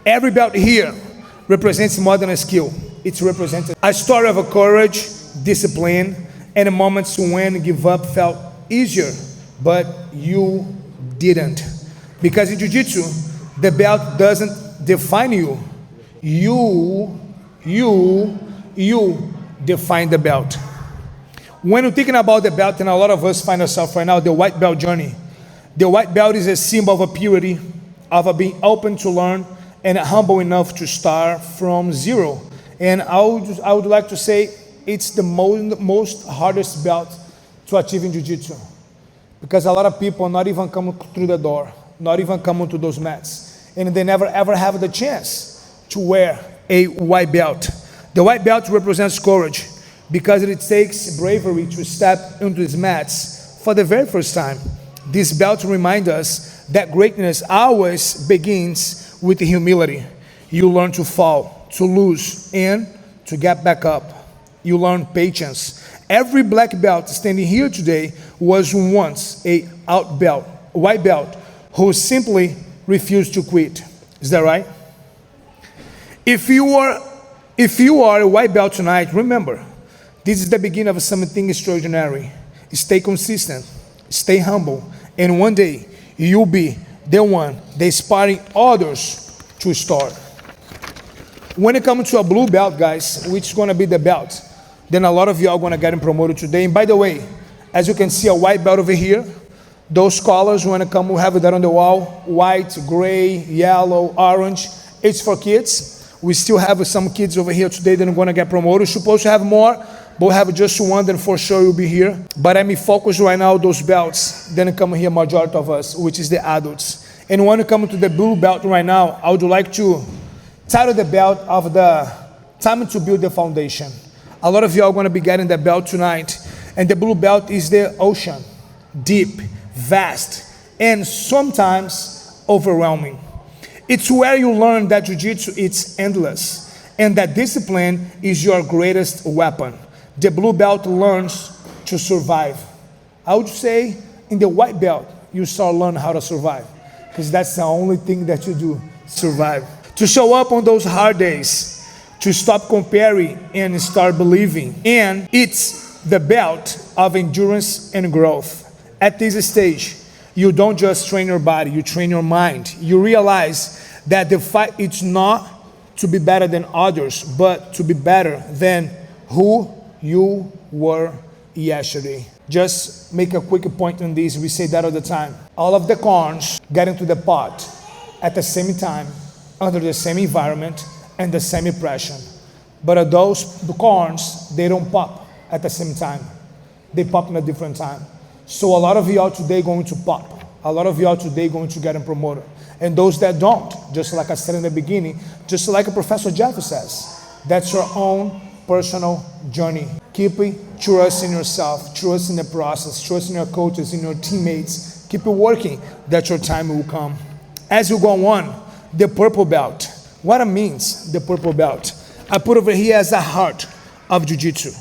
Every belt here represents more than a skill. It's represented a story of a courage, discipline, and moments when give up felt easier, but you didn't. Because in Jiu-Jitsu, the belt doesn't define you. You define the belt. When you're thinking about the belt, and a lot of us find ourselves right now, the white belt journey. The white belt is a symbol of purity, of being open to learn, and humble enough to start from zero. And I would like to say it's the most hardest belt to achieve in Jiu-Jitsu. Because a lot of people not even come through the door, not even come to those mats. And they never ever have the chance to wear a white belt. The white belt represents courage because it takes bravery to step into these mats for the very first time. This belt reminds us that greatness always begins with humility. You learn to fall, to lose, and to get back up. You learn patience. Every black belt standing here today was once a white belt, who simply refused to quit. Is that right? If you are a white belt tonight, remember, this is the beginning of something extraordinary. Stay consistent, stay humble, and one day you'll be the one that inspiring others to start. When it comes to a blue belt, guys, which is going to be the belt, then a lot of you are going to get promoted today. And by the way, as you can see, a white belt over here, those colors, when it comes, we have that on the wall, white, gray, yellow, orange. It's for kids. We still have some kids over here today that are going to get promoted. We're supposed to have more, but we have just one, then for sure you'll be here. But I'm focused right now those belts, then come here majority of us, which is the adults. And when you come to the blue belt right now, I would like to title the belt of the time to build the foundation. A lot of you are going to be getting the belt tonight. And the blue belt is the ocean, deep, vast, and sometimes overwhelming. It's where you learn that Jiu-Jitsu is endless and that discipline is your greatest weapon. The blue belt learns to survive. I would say in the white belt, you start learning how to survive, because that's the only thing that you do, survive. To show up on those hard days, to stop comparing and start believing. And it's the belt of endurance and growth. At this stage, you don't just train your body, you train your mind. You realize that the fight is not to be better than others, but to be better than who you were yesterday. Just make a quick point on this. We say that all the time. All of the corns get into the pot at the same time, under the same environment and the same pressure. But the corns, they don't pop at the same time. They pop in a different time. So a lot of you are today going to pop. A lot of you are today going to get promoted. And those that don't, just like I said in the beginning, just like Professor Jeff says, that's your own personal journey. Keep trusting yourself, trust in the process, trust in your coaches, in your teammates. Keep working, that your time will come. As you go on, the purple belt. What it means, the purple belt? I put over here as the heart of Jiu-Jitsu.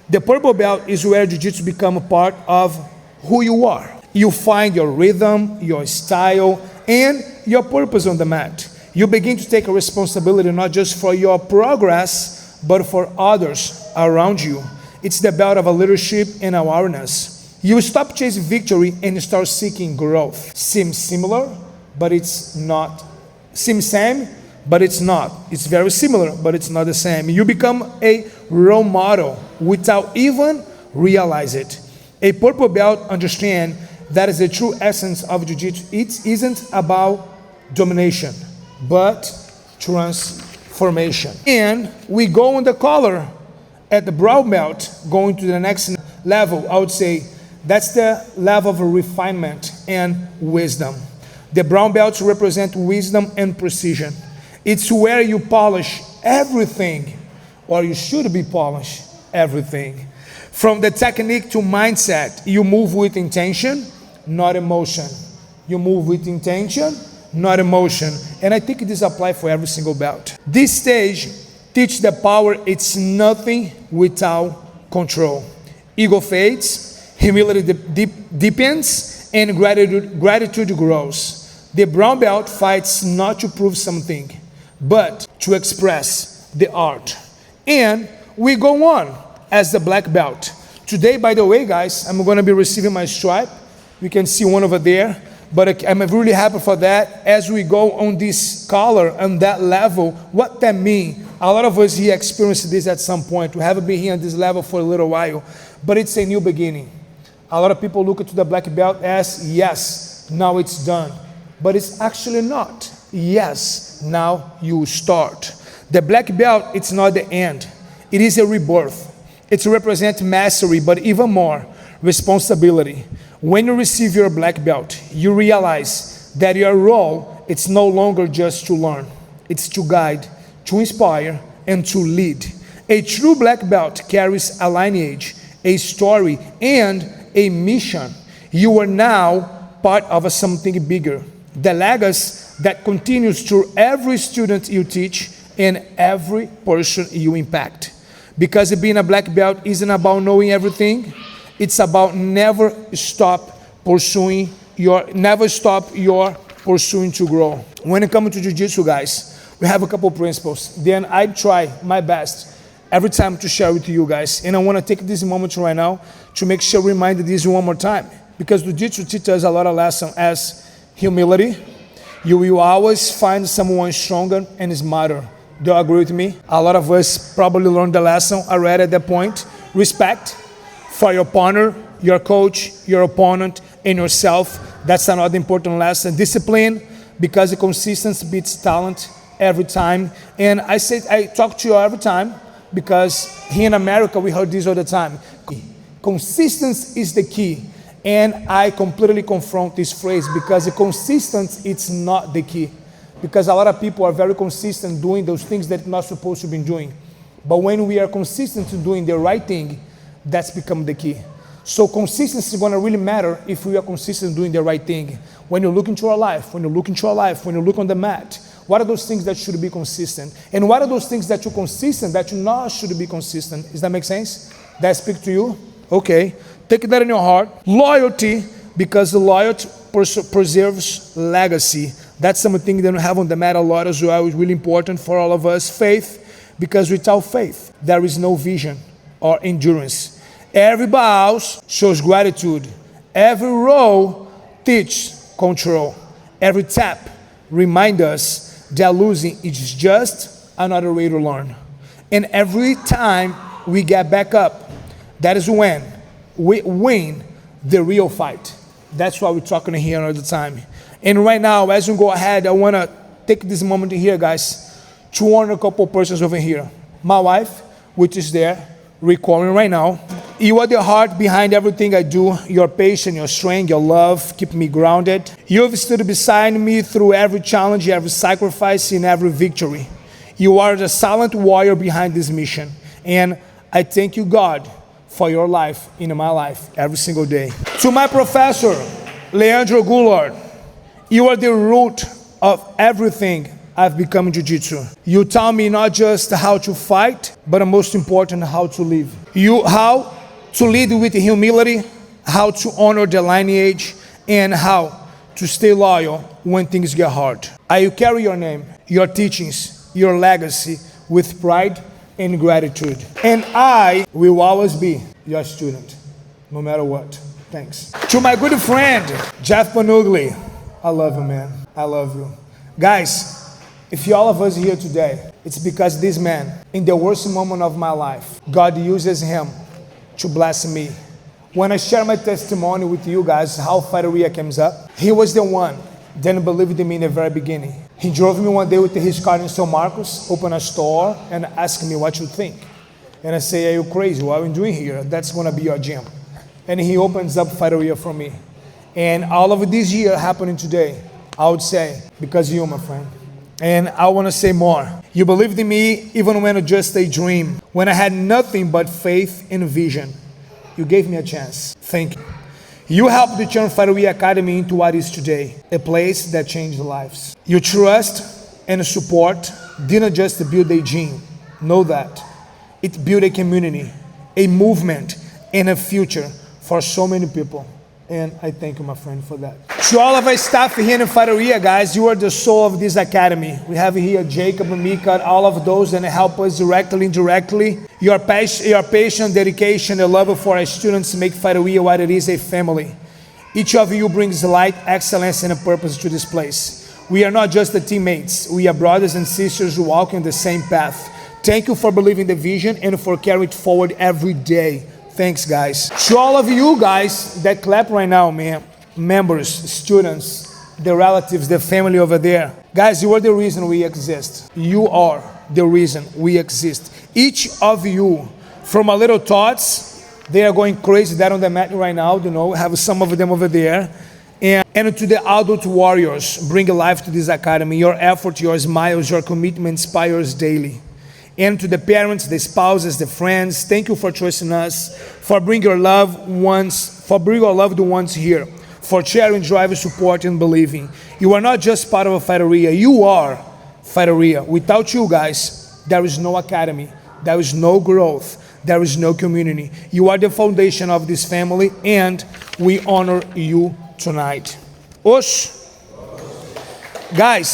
The purple belt is where Jiu-Jitsu become a part of who you are. You find your rhythm, your style, and your purpose on the mat. You begin to take a responsibility not just for your progress, but for others around you. It's the belt of a leadership and awareness. You stop chasing victory and start seeking growth. Seems similar, but it's not. Seems same, but it's not. It's very similar, but it's not the same. You become a role model without even realize it. A purple belt understand that is the true essence of Jiu-Jitsu. It isn't about domination, but transformation. And we go on the color at the brown belt, going to the next level. I would say that's the level of refinement and wisdom. The brown belts represent wisdom and precision. It's where you polish everything, or you should be polish everything. From the technique to mindset, you move with intention, not emotion. You move with intention, not emotion. And I think this applies for every single belt. This stage teach the power it's nothing without control. Ego fades, humility deepens, and gratitude grows. The brown belt fights not to prove something, but to express the art. And we go on as the black belt. Today, by the way, guys, I'm going to be receiving my stripe. You can see one over there. But I'm really happy for that. As we go on this color and that level, what that means, a lot of us here experienced this at some point. We haven't been here on this level for a little while, but it's a new beginning. A lot of people look at the black belt as, yes, now it's done. But it's actually not. Yes, now you start. The black belt, it's not the end. It is a rebirth. It represents mastery, but even more, responsibility. When you receive your black belt, you realize that your role, it's no longer just to learn. It's to guide, to inspire, and to lead. A true black belt carries a lineage, a story, and a mission. You are now part of something bigger. The legacy that continues through every student you teach and every person you impact. Because being a black belt isn't about knowing everything. It's about never stop pursuing your pursuing to grow. When it comes to Jiu-Jitsu, guys, we have a couple principles. Then I try my best every time to share with you guys. And I want to take this moment right now to make sure remind this one more time. Because Jiu-Jitsu teaches us a lot of lessons as humility. You will always find someone stronger and smarter. Do you agree with me? A lot of us probably learned the lesson already at that point. Respect for your partner, your coach, your opponent, and yourself. That's another important lesson. Discipline, because the consistency beats talent every time. And I talk to you every time, because here in America, we heard this all the time. Consistency is the key. And I completely confront this phrase, because the consistency, it's not the key. Because a lot of people are very consistent doing those things that they're not supposed to be doing. But when we are consistent in doing the right thing, that's become the key. So consistency is going to really matter if we are consistent doing the right thing. When you look into our life, when you look on the mat, what are those things that should be consistent? And what are those things that you're consistent that you not should be consistent? Does that make sense? That speak to you? Okay. Take that in your heart. Loyalty, because the loyalty preserves legacy. That's something that we have on the mat a lot as well. It's really important for all of us. Faith, because without faith, there is no vision or endurance. Every bow shows gratitude. Every roll teaches control. Every tap reminds us that losing is just another way to learn. And every time we get back up, that is when we win the real fight. That's why we're talking here all the time. And right now, as we go ahead, I want to take this moment here, guys, to honor a couple persons over here. My wife, which is there, recording right now. You are the heart behind everything I do. Your patience, your strength, your love keep me grounded. You've stood beside me through every challenge, every sacrifice, and every victory. You are the silent warrior behind this mission. And I thank you, God, for your life in my life every single day. To my professor, Leandro Goulart, you are the root of everything I've become in Jiu-Jitsu. You taught me not just how to fight, but most important, how to live. How to lead with humility, how to honor the lineage, and how to stay loyal when things get hard. I will carry your name, your teachings, your legacy with pride and gratitude. And I will always be your student, no matter what. Thanks. To my good friend, Jeff Panugli, I love you, man. I love you. Guys, if you all of us here today, it's because this man, in the worst moment of my life, God uses him to bless me. When I share my testimony with you guys, how Fighteria came up, he was the one that believed in me in the very beginning. He drove me one day with his car in São Marcos, opened a store, and asked me what you think. And I say, are you crazy? What are you doing here? That's going to be your gym. And he opens up Fighteria for me. And all of this year happening today, I would say, because of you, my friend. And I want to say more. You believed in me even when it was just a dream. When I had nothing but faith and vision. You gave me a chance. Thank you. You helped to turn Fighteria Academy into what it is today. A place that changed lives. Your trust and support didn't just build a gym. Know that. It built a community, a movement, and a future for so many people. And I thank you, my friend, for that. To all of our staff here in Fighteria, guys, you are the soul of this academy. We have here Jacob and Mika, all of those that help us directly, indirectly. Your passion, dedication, and love for our students make Fighteria what it is, a family. Each of you brings light, excellence, and a purpose to this place. We are not just the teammates. We are brothers and sisters who walk in the same path. Thank you for believing the vision and for carrying it forward every day. Thanks, guys. To all of you guys that clap right now, man, members, students, the relatives, the family over there. Guys, you are the reason we exist. You are the reason we exist. Each of you, from our little tots, they are going crazy there on the mat right now, you know, have some of them over there. And to the adult warriors, bring life to this academy. Your effort, your smiles, your commitment inspires daily. And to the parents, the spouses, the friends, thank you for trusting us, for bringing your loved ones here, for sharing, driving, support, and believing. You are not just part of a Fighteria, you are Fighteria. Without you guys, there is no academy, there is no growth, there is no community. You are the foundation of this family, and we honor you tonight. Osh. Guys.